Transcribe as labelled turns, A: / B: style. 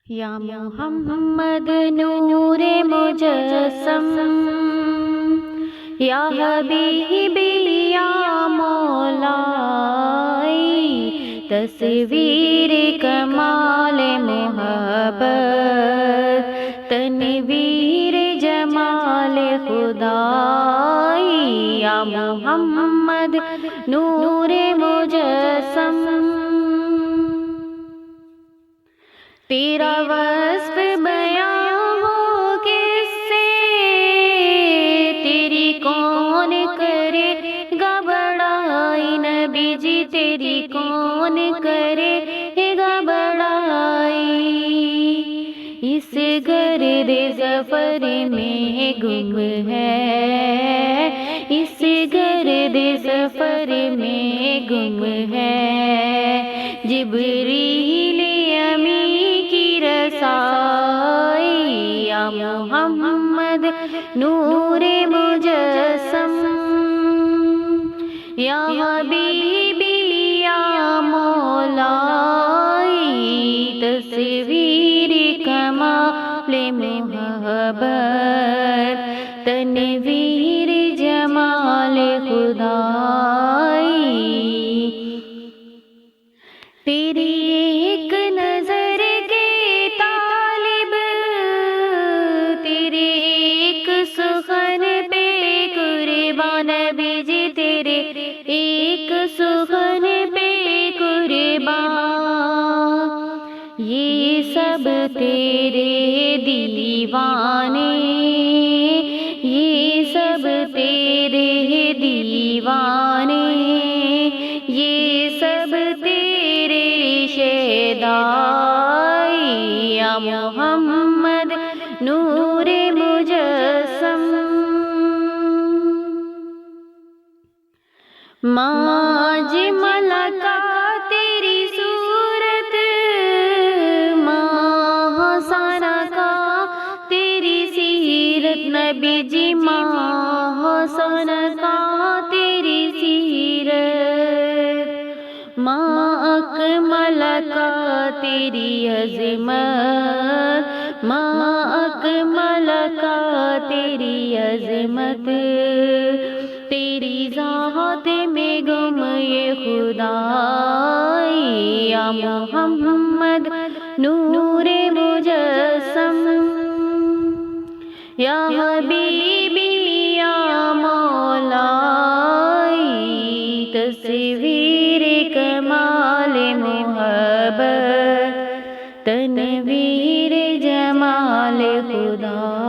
A: یا محمد نور مجسم، یا حبیبی یا مولائی، تصویر کمال محبت، تنویر جمال خدائی، یا محمد نور مجسم۔ تیرا وصف بیان ہو کس سے، تیری کون کرے گا بڑائی، نبی جی تیری کون کرے گا بڑائی۔ اس گرد سفر میں گم ہے، اس گرد سفر میں گم ہے، جبریل امی کی رسائی، یا محمد نور مجسم، یا حبیبی یا مولائی، تصویر کمال محبت، تنویر جمال خدائی۔ تیری ایک نظر کے طالب، تیرے ایک سخن پہ قربان، نبی جی تیرے ایک سخن پہ قربان، یہ سب تیرے دیوانے، یہ سب تیرے دیوانے، یہ سب تیرے شیدائی، یا محمد نور مجسم۔ ماج ملکہ تیری صورت، ماں سارا کا تیری سیرت، نبی جی ماں سارا کا تیری سیرت، ماں اکمل کا تیری عظمت، ماں اکمل کا تیری عظمت، تیری ذات میں گم یہ خدائی، یا محمد نور مجسم، یا حبیبی یا مولائی، تصویر کمال محبت، تنویر جمال خدا۔